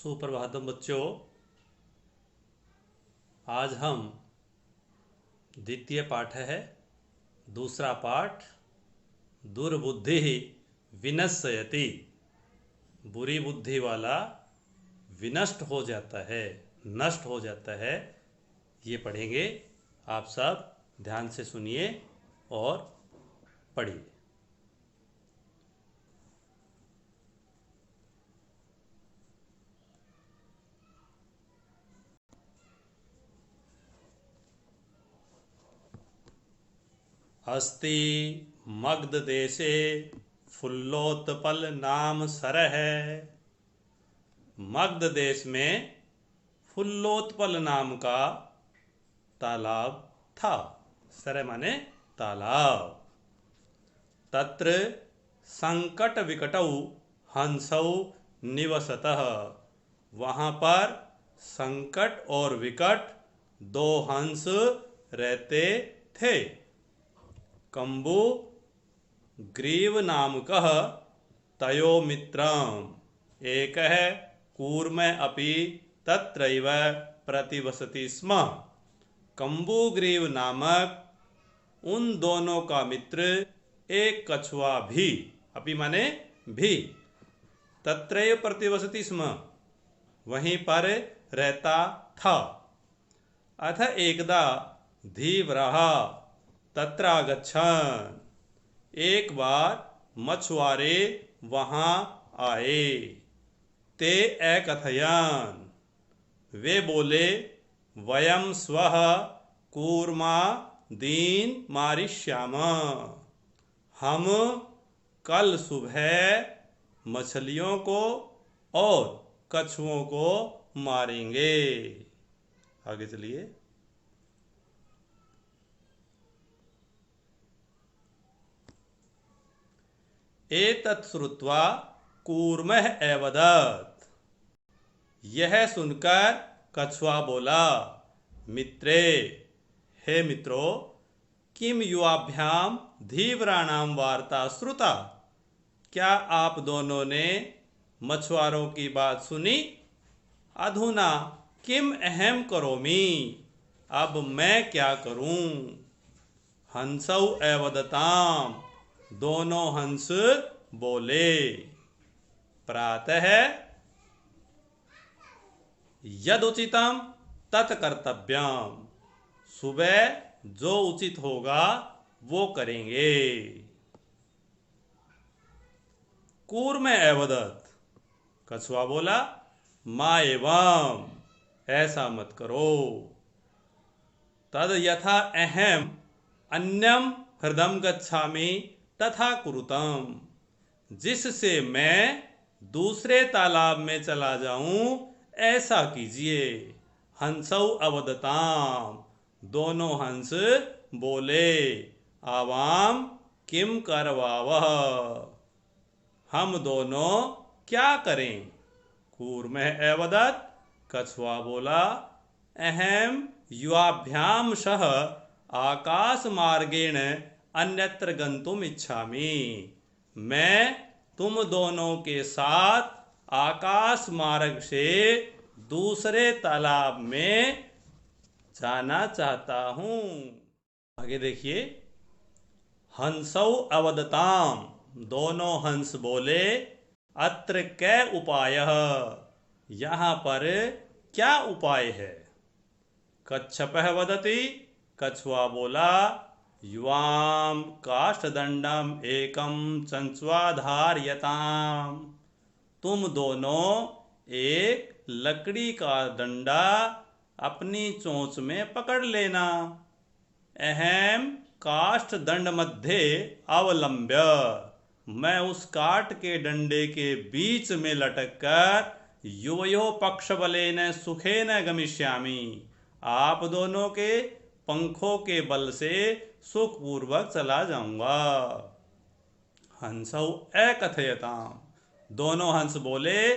सुप्रभातम बच्चों। आज हम द्वितीय पाठ है, दूसरा पाठ दुर्बुद्धि विनश्यति। बुरी बुद्धि वाला विनष्ट हो जाता है, नष्ट हो जाता है। ये पढ़ेंगे। आप सब ध्यान से सुनिए और पढ़िए। अस्ति मगध देशे फुल्लोत्पल नाम सरह। मगध देश में फुल्लोत्पल नाम का तालाब था। सरह माने तालाब। तत्र संकट विकटौ हंसौ निवसतः। वहाँ पर संकट और विकट दो हंस रहते थे। कंबु ग्रीव नामकः तयो मित्रम् एकः कूर्मः अपि तत्रैव प्रतिवसति स्म। कंबुग्रीव नामक उन दोनों का मित्र एक कछुआ भी, अपि माने भी, तत्रैव प्रतिवसति स्म, वहीं पर रहता था। अथ एकदा धीवरः तत्रागच्छन्। एक बार मछुआरे वहां आए। ते अकथयन्, वे बोले, वयं स्वः कूर्मा दीन मारिष्याम। हम कल सुबह मछलियों को और कछुओं को मारेंगे। आगे चलिए। एतत् श्रुत्वा कूर्मः अवदत्। यह सुनकर कछुआ बोला, मित्रे, हे मित्रों, किम युवाभ्याम धीवराणाम वार्ता श्रुता। क्या आप दोनों ने मछुआरों की बात सुनी? अधुना किम अहम करोमि, अब मैं क्या करूं? हंसौ अवदताम, दोनों हंस बोले। प्रातः यदुचितम तत् कर्तव्यम, सुबह जो उचित होगा वो करेंगे। कूर्म अवदत्, कछुआ बोला, मा एवं, ऐसा मत करो। तद यथा अहम अन्यम हृदम गच्छामि तथा कुरुतम, जिससे मैं दूसरे तालाब में चला जाऊं ऐसा कीजिए। हंसौ अवदताम, दोनों हंस बोले, आवाम किम करवावह, हम दोनों क्या करें? कूर्मः अवदत्, कछुआ बोला, अहम युवाभ्याम सह आकाश मार्गेण अन्यत्र गंतुम इच्छामि। मैं तुम दोनों के साथ आकाश मार्ग से दूसरे तालाब में जाना चाहता हूं। आगे देखिए। हंसौ अवदताम, दोनों हंस बोले, अत्र कै उपायः, यहाँ पर क्या उपाय है? कच्छपः वदति, कछुआ बोला, युवाम काष्ठदंडम एकम चंचुवाधार्यताम, तुम दोनों एक लकड़ी का डंडा अपनी चोंच में पकड़ लेना। अहम काष्ठ दंड मध्ये अवलंब्य, मैं उस काठ के डंडे के बीच में लटक कर युवयो पक्ष बलेन सुखेन गमिष्यामि, आप दोनों के पंखों के बल से सुखपूर्वक चला जाऊंगा। हंसौ अकथयताम, दोनों हंस बोले,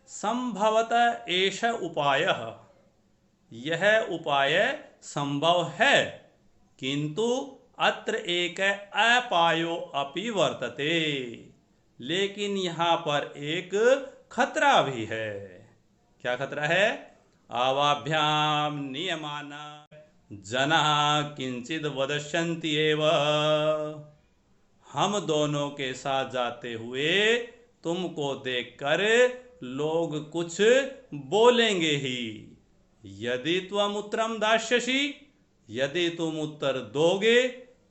संभवतः एष उपायः, यह उपाय संभव है, किंतु अत्र एक अपायो अपि वर्तते, लेकिन यहाँ पर एक खतरा भी है। क्या खतरा है? आवाभ्याम नियमाना जना किंचित वदस्यन्ति एव। हम दोनों के साथ जाते हुए तुमको देखकर लोग कुछ बोलेंगे ही। यदि त्वम उत्तरम दास्यसि, यदि तुम उत्तर दोगे,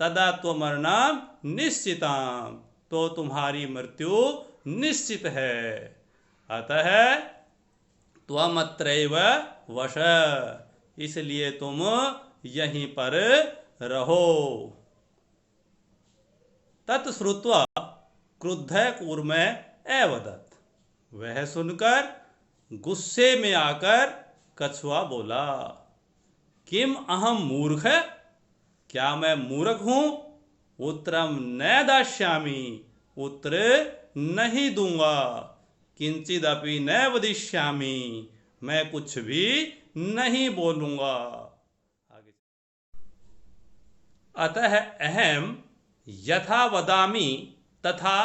तदा त्वमर्णाम निश्चिताम, तो तुम्हारी मृत्यु निश्चित है। अतः त्वमत्रैव वश, इसलिए तुम यहीं पर रहो। तत्श्रुत्वा क्रुद्धः कूर्मः अवदत्। वह सुनकर गुस्से में आकर कछुआ बोला, किम अहम मूर्ख, क्या मैं मूर्ख हूं? उत्तरम न दास्यामि, उत्तर नहीं दूंगा। किंचिदपि न वदिष्यामि, मैं कुछ भी नहीं बोलूंगा। आगे, अतः अहम यथा वदामि तथा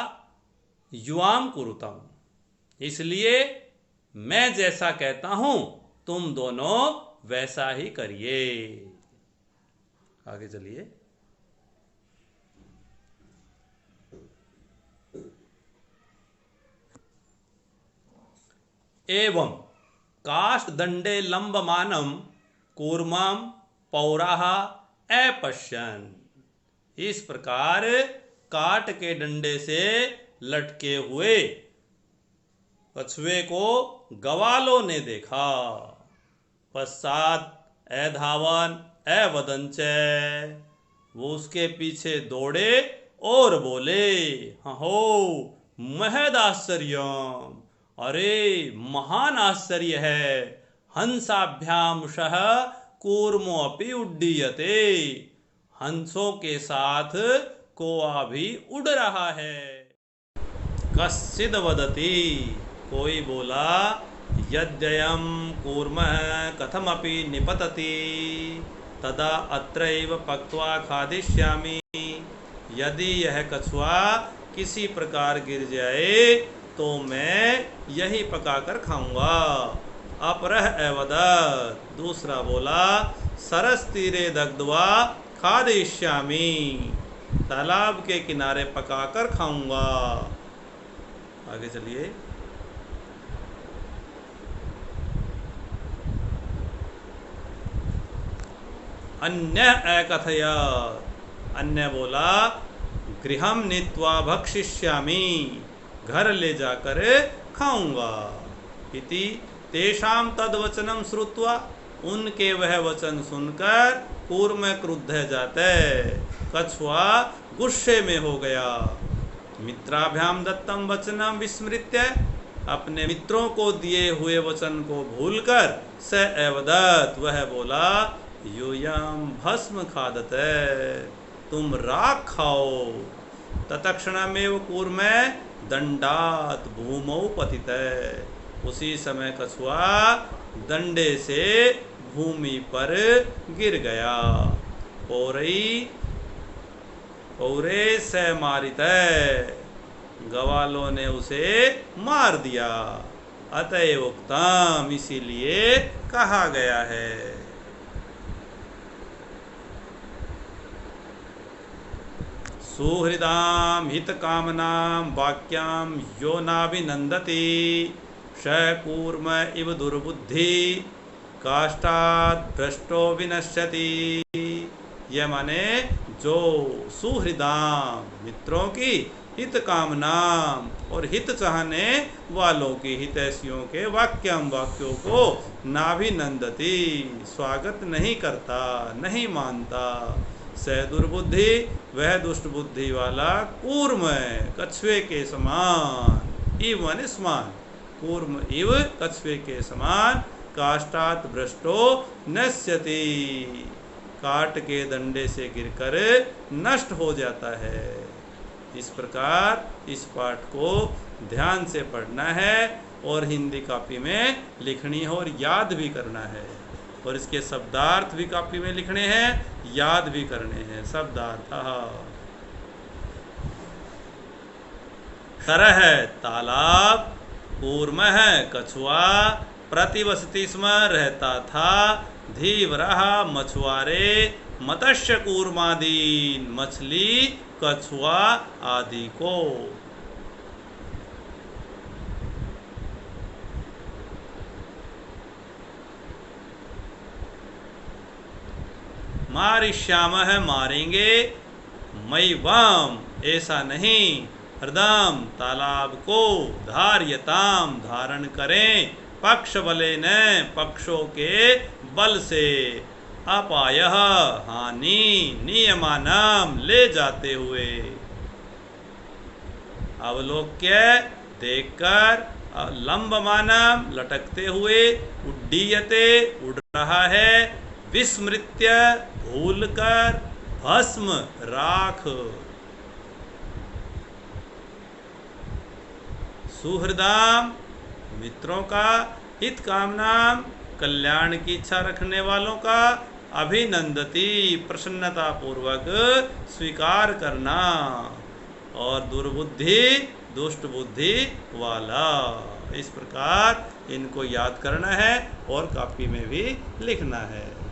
युवाम कुरुतम, इसलिए मैं जैसा कहता हूं तुम दोनों वैसा ही करिए। आगे चलिए। एवं काष्ठदंडे लंबमानं कूर्मं पौराः अपश्यन्। इस प्रकार काट के डंडे से लटके हुए कछुए को गवालों ने देखा। पश्चात अधावन अवदंच, वो उसके पीछे दौड़े और बोले, हो महदाश्चर्यम, अरे महान आश्चर्य है। हंसाभ्याम सह कूर्मो अपि उड्डीयते, हंसों के साथ कौआ भी उड़ रहा है। कश्चिद वदति, कोई बोला, यद्ययं कूर्मः कथमपि निपतति तदा अत्रैव पक्त्वा खादिष्यामि। यदि यह कछुआ किसी प्रकार गिर जाए तो मैं यही पकाकर खाऊंगा। अपरः अवदत्, दूसरा बोला, सरस तीरे दग्ध्वा खादिष्यामि, तालाब के किनारे पकाकर खाऊंगा। आगे चलिए। अन्य अकथयत्, अन्य बोला, गृहं नीत्वा भक्षिष्यामि, घर ले जाकर खाऊंगा। इति तेषां तद्वचनं श्रुत्वा, उनके वह वचन सुनकर कूर्म क्रुद्ध जाते, कछुआ गुस्से में हो गया। मित्राभ्याम दत्तम वचनम विस्मृत्य, अपने मित्रों को दिए हुए वचन को भूलकर स अवदत्, वह बोला, यूयम भस्म खादते, तुम राख खाओ। तत्क्षणमेव कूर्म दंडात भूमौ पतितः, उसी समय कछुआ दंडे से भूमि पर गिर गया। पौरे से मारितः, गवालों ने उसे मार दिया। अतएव उक्तम, इसीलिए कहा गया है। सुहृदाम हितकामनाम वाक्याम यो नाभिनंदति स कूर्म इव दुर्बुद्धि काष्ठात् भ्रष्टो विनश्यति। यह माने जो सुहृदाम, मित्रों की, हित कामनाम, और हित चाहने वालों की, हितैषियों के, वाक्यम, वाक्यों को, नाभिनंदति, स्वागत नहीं करता, नहीं मानता, स दुर्बुद्धि, वह दुष्ट बुद्धि वाला, कूर्म, कछुए के समान, इव माने समान, कूर्म इव, कछुए के समान, काष्ठात् भ्रष्टो नश्यति, काट के दंडे से गिरकर नष्ट हो जाता है। इस प्रकार इस पाठ को ध्यान से पढ़ना है और हिंदी कॉपी में लिखनी है और याद भी करना है, और इसके शब्दार्थ भी कॉपी में लिखने हैं, याद भी करने हैं। शब्दार्थ, सरह तालाब, कूर्म कछुआ, प्रतिवसति स्म रहता था धीवरः मछुआरे मत्स्य कूर्मादीन मछली कछुआ आदि को। मारिष्यामः मारेंगे, मैवम ऐसा नहीं, हृदम तालाब को, धार्यताम धारण करें, पक्ष बले न पक्षों के बल से, अपायः हानि, नियमानम ले जाते हुए, अवलोक्य देखकर, लंबमानम लटकते हुए, उड्डीयते उड़ रहा है, विस्मृत्य भूलकर, भस्म राख, सुहृदाम मित्रों का, हित कामनाम कल्याण की इच्छा रखने वालों का, अभिनंदती प्रसन्नता पूर्वक स्वीकार करना, और दुर्बुद्धि दुष्ट बुद्धि वाला। इस प्रकार इनको याद करना है और कॉपी में भी लिखना है।